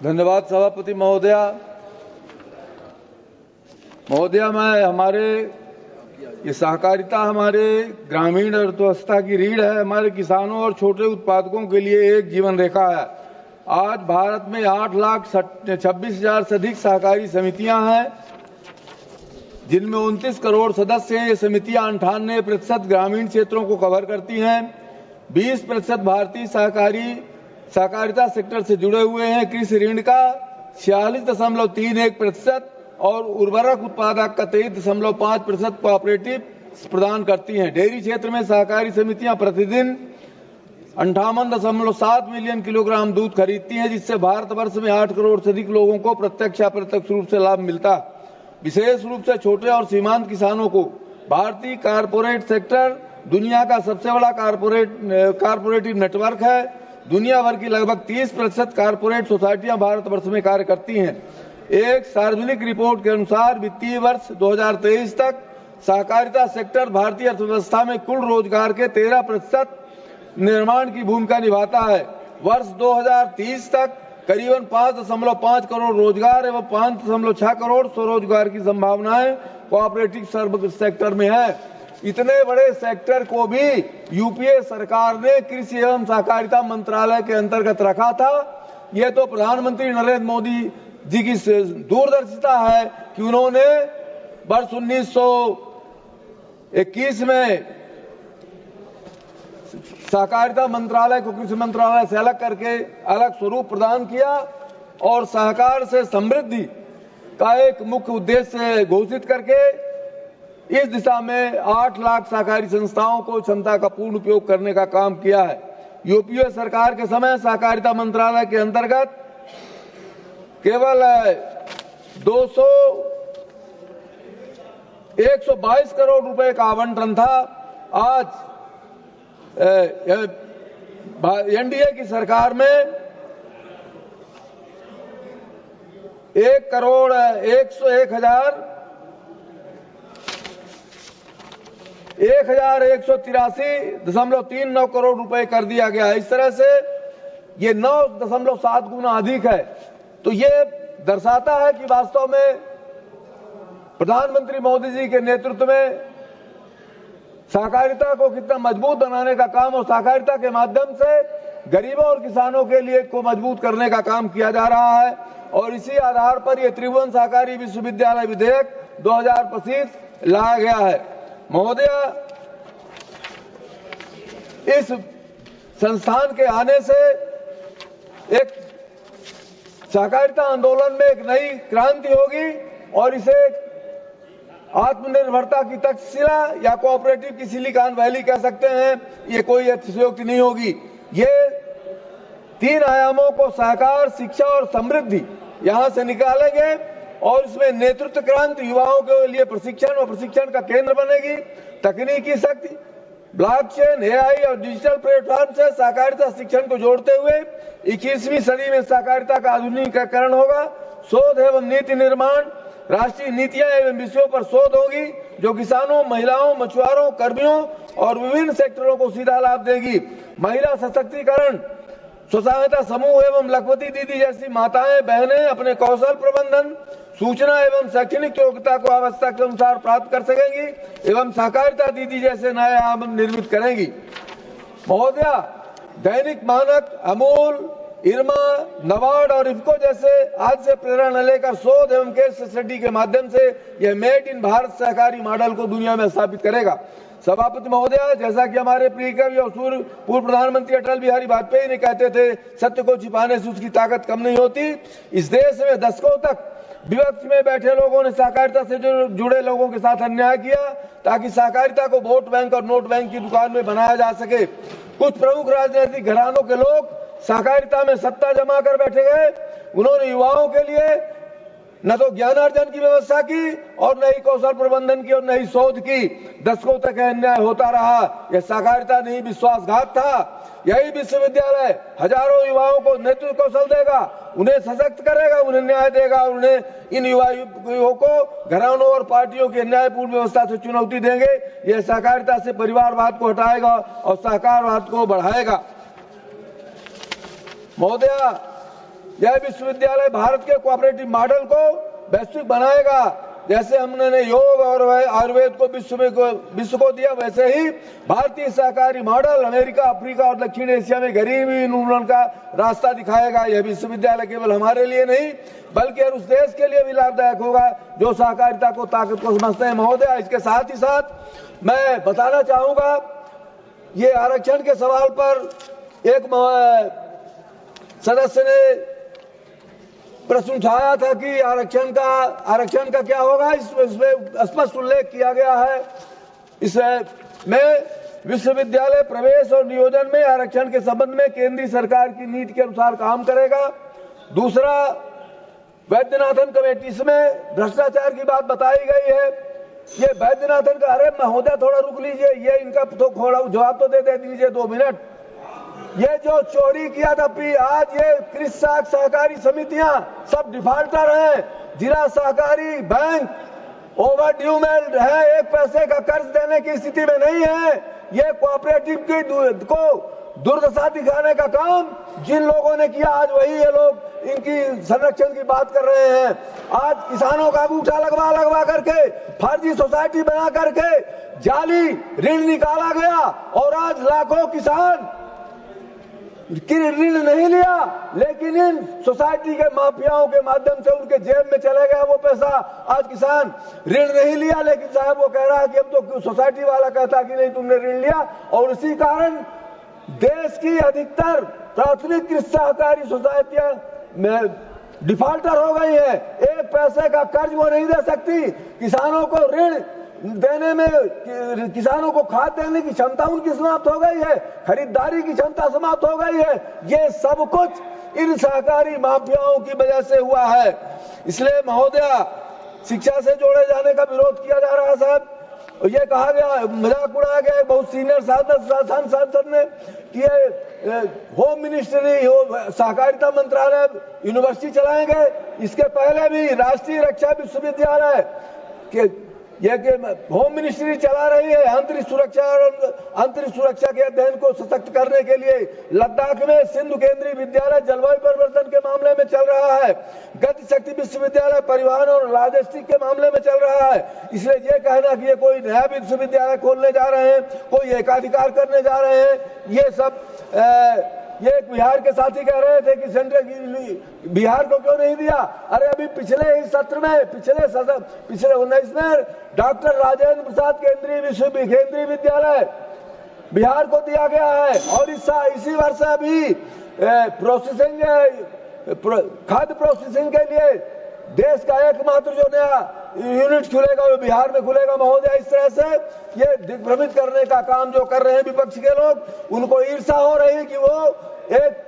धन्यवाद सभापति महोदया। ये सहकारिता हमारे ग्रामीण अर्थव्यवस्था की रीढ़ है। हमारे किसानों और छोटे उत्पादकों के लिए एक जीवन रेखा है। आज भारत में 8,26,000 से अधिक सहकारी समितियां हैं, जिनमें 29 करोड़ सदस्य हैं। ये समितियां 98% ग्रामीण क्षेत्रों को कवर करती हैं। 20% भारतीय सहकारिता सेक्टर से जुड़े हुए हैं। कृषि ऋण का 46.31% और उर्वरक उत्पादक का 23.5% कोऑपरेटिव प्रदान करती हैं। डेयरी क्षेत्र में सहकारी समितियां प्रतिदिन 58.7 मिलियन किलोग्राम दूध खरीदती हैं, जिससे भारतवर्ष में 8 करोड़ से अधिक लोगों को प्रत्यक्ष या अप्रत्यक्ष रूप से लाभ मिलता है। विशेष रूप से छोटे और सीमांत किसानों को भारतीय कारपोरेट सेक्टर दुनिया का सबसे बड़ा कारपोरेटिव नेटवर्क है। दुनिया भर की लगभग 30% कारपोरेट सोसाइटियां भारतवर्ष में कार्य करती हैं। एक सार्वजनिक रिपोर्ट के अनुसार वित्तीय वर्ष 2023 तक सहकारिता सेक्टर भारतीय अर्थव्यवस्था में कुल रोजगार के 13% निर्माण की भूमिका निभाता है। वर्ष 2030 तक करीबन 5.5 करोड़ रोजगार एवं 5.6 करोड़ स्वरोजगार की संभावनाएं कोऑपरेटिव सेक्टर में है। इतने बड़े सेक्टर को भी यूपीए सरकार ने कृषि एवं सहकारिता मंत्रालय के अंतर्गत रखा था। यह तो प्रधानमंत्री नरेंद्र मोदी जी की दूरदर्शिता है कि उन्होंने वर्ष 1921 में सहकारिता मंत्रालय को कृषि मंत्रालय से अलग करके अलग स्वरूप प्रदान किया और सहकार से समृद्धि का एक मुख्य उद्देश्य घोषित करके इस दिशा में 8 लाख सहकारी संस्थाओं को क्षमता का पूर्ण उपयोग करने का काम किया है। यूपीए सरकार के समय सहकारिता मंत्रालय के अंतर्गत केवल 122 करोड़ रुपए का आवंटन था। आज एनडीए की सरकार में 1,183.39 करोड़ रुपए कर दिया गया है। इस तरह से ये 9.7 गुना अधिक है। तो ये दर्शाता है कि वास्तव में प्रधानमंत्री मोदी जी के नेतृत्व में सहकारिता को कितना मजबूत बनाने का काम और सहकारिता के माध्यम से गरीबों और किसानों के लिए को मजबूत करने का काम किया जा रहा है। और इसी आधार पर यह त्रिभुवन सहकारी विश्वविद्यालय विधेयक 2025 लाया गया है। महोदय, इस संस्थान के आने से एक सहकारिता आंदोलन में एक नई क्रांति होगी और इसे आत्मनिर्भरता की तक्षशिला या कोऑपरेटिव की सिलिकॉन वैली कह सकते हैं। ये कोई अतिशयोक्ति नहीं होगी। ये 3 आयामों को सहकार, शिक्षा और समृद्धि यहां से निकालेंगे और इसमें नेतृत्व क्रांति, युवाओं के लिए प्रशिक्षण और प्रशिक्षण का केंद्र बनेगी। तकनीकी शक्ति, ब्लॉकचेन, एआई और डिजिटल प्लेटफॉर्म से सहकारिता शिक्षण को जोड़ते हुए 21वीं सदी में सहकारिता का आधुनिकीकरण होगा। शोध एवं नीति निर्माण, राष्ट्रीय नीतियां एवं विषयों पर शोध होगी जो किसानों, महिलाओं, मछुआरों, कर्मियों और विभिन्न सेक्टरों को सीधा लाभ देगी। महिला सशक्तिकरण, स्वसहायता समूह एवं लखपति दीदी जैसी माताएं बहनें अपने कौशल प्रबंधन, सूचना एवं शैक्षणिक योग्यता को आवश्यकता के अनुसार प्राप्त कर सकेंगी एवं सहकारिता दीदी जैसे नए आयाम निर्मित करेंगी। महोदया, दैनिक मानक, अमूल, इरमा, नबार्ड और इफको जैसे आज से प्रेरणा लेकर शोध एवं केस स्टडी के माध्यम से यह मेड इन भारत सहकारी मॉडल को दुनिया में स्थापित करेगा। सभापति महोदय, जैसा कि हमारे प्रिय कवि और पूर्व प्रधानमंत्री अटल बिहारी वाजपेयी ने कहते थे, सत्य को छिपाने से उसकी ताकत कम नहीं होती। इस देश में दशकों तक विपक्ष में बैठे लोगों ने सहकारिता से जुड़े लोगों के साथ अन्याय किया ताकि सहकारिता को वोट बैंक और नोट बैंक की दुकान में बनाया जा सके। कुछ प्रमुख राजनीतिक घरानों के लोग सहकारिता में सत्ता जमा कर बैठे गए। उन्होंने युवाओं के लिए न तो ज्ञानार्जन की व्यवस्था की और न ही कौशल प्रबंधन की और न ही शोध की। दशकों तक अन्याय होता रहा। यह सहकारिता नहीं, विश्वासघात था। यही विश्वविद्यालय हजारों युवाओं को नेतृत्व कौशल देगा, उन्हें सशक्त करेगा, उन्हें न्याय देगा, उन्हें इन युवाओं को घरानों और पार्टियों की अन्यायपूर्ण व्यवस्था से चुनौती देंगे। यह सहकारिता से परिवारवाद को हटाएगा और सहकारवाद को बढ़ाएगा। महोदया, यह विश्वविद्यालय भारत के कोऑपरेटिव मॉडल को वैश्विक बनाएगा। जैसे हमने योग और आयुर्वेद को विश्व को दिया, वैसे ही भारतीय सहकारी मॉडल अमेरिका, अफ्रीका और दक्षिण एशिया में गरीबी उन्मूलन का रास्ता दिखाएगा। यह विश्वविद्यालय केवल हमारे लिए नहीं बल्कि हर उस देश के लिए भी लाभदायक होगा जो सहकारिता को ताकत को समझते हैं। महोदय, इसके साथ ही साथ मैं बताना चाहूंगा, ये आरक्षण के सवाल पर एक सदस्य ने प्रश्न उठाया था कि आरक्षण का क्या होगा। इसमें स्पष्ट उल्लेख किया गया है। इसमें विश्वविद्यालय प्रवेश और नियोजन में आरक्षण के संबंध में केंद्रीय सरकार की नीति के अनुसार काम करेगा। दूसरा, वैद्यनाथन कमेटी, इसमें भ्रष्टाचार की बात बताई गई है। ये वैद्यनाथन का, अरे महोदय थोड़ा रुक लीजिए, ये इनका तो थोड़ा जवाब तो दे दीजिए 2 मिनट। ये जो चोरी किया था, आज ये कृषि सहकारी समितियां सब डिफॉल्टर हैं। जिला सहकारी बैंक ओवरड्यू में है, 1 पैसे का कर्ज देने की स्थिति में नहीं है। ये कोऑपरेटिव की को दुर्दशा दिखाने का काम जिन लोगों ने किया, आज वही ये लोग इनकी संरक्षण की बात कर रहे हैं। आज किसानों का अंगूठा लगवा करके फर्जी सोसाइटी बना करके जाली ऋण निकाला गया और आज लाखों किसान ऋण नहीं लिया, लेकिन इन सोसाइटी के माफियाओं के माध्यम से उनके जेब में चले गया वो पैसा। आज किसान ऋण नहीं लिया, लेकिन साहब वो कह रहा है कि अब तो सोसाइटी वाला कहता कि नहीं तुमने ऋण लिया। और इसी कारण देश की अधिकतर प्राथमिक कृषि सहकारी सोसाइटियां में डिफॉल्टर हो गई है। 1 पैसे का कर्ज वो नहीं दे सकती। किसानों को ऋण देने में, किसानों को खाद देने की क्षमता उनकी समाप्त हो गई है, खरीदारी की क्षमता समाप्त हो गई है। ये सब कुछ इन सहकारी माफियाओं की वजह से हुआ है। इसलिए महोदय, शिक्षा से जोड़े जाने का विरोध किया जा रहा है साहब। ये कहा गया, मजाक उड़ाया गया बहुत सीनियर सांसद ने कि होम मिनिस्ट्री, सहकारिता मंत्रालय यूनिवर्सिटी चलाएंगे। इसके पहले भी राष्ट्रीय रक्षा विश्वविद्यालय के होम मिनिस्ट्री चला रही है। अंतरिक्ष सुरक्षा के अध्ययन को सशक्त करने के लिए लद्दाख में सिंधु केंद्रीय विद्यालय जलवायु परिवर्तन के मामले में चल रहा है। गति शक्ति विश्वविद्यालय परिवहन और लॉजिस्टिक के मामले में चल रहा है। इसलिए ये कहना कि ये कोई नया विश्वविद्यालय खोलने जा रहे हैं, कोई एकाधिकार करने जा रहे हैं, ये सब ये एक बिहार के साथी कह रहे थे कि सेंट्रल बिहार को क्यों नहीं दिया। अरे अभी पिछले ही सत्र में, पिछले 19 में डॉक्टर राजेंद्र प्रसाद केंद्रीय विद्यालय बिहार को दिया गया है। और इसी वर्ष अभी प्रोसेसिंग, खाद्य प्रोसेसिंग के लिए देश का एकमात्र जो नया यूनिट खुलेगा वो बिहार में खुलेगा। महोदय, इस तरह से ये दिग्भ्रमित करने का काम जो कर रहे हैं विपक्ष के लोग, उनको ईर्ष्या हो रही कि वो एक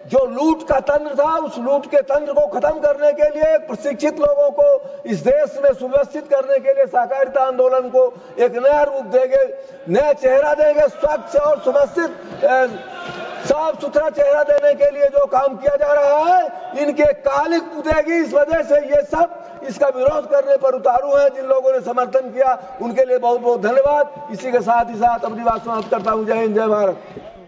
जो लूट का तंत्र था, उस लूट के तंत्र को खत्म करने के लिए, प्रशिक्षित लोगों को इस देश में सुव्यवस्थित करने के लिए सहकारिता आंदोलन को एक नया रूप देंगे, नया चेहरा देंगे। स्वच्छ और सुव्यवस्थित साफ सुथरा चेहरा देने के लिए जो काम किया जा रहा है, इनके कालिक पुतेगी। इस वजह से ये सब इसका विरोध करने पर उतारू हैं। जिन लोगों ने समर्थन किया उनके लिए बहुत बहुत धन्यवाद। इसी के साथ ही साथ अपनी बात समाप्त करता हूं। जय हिंद, जय भारत।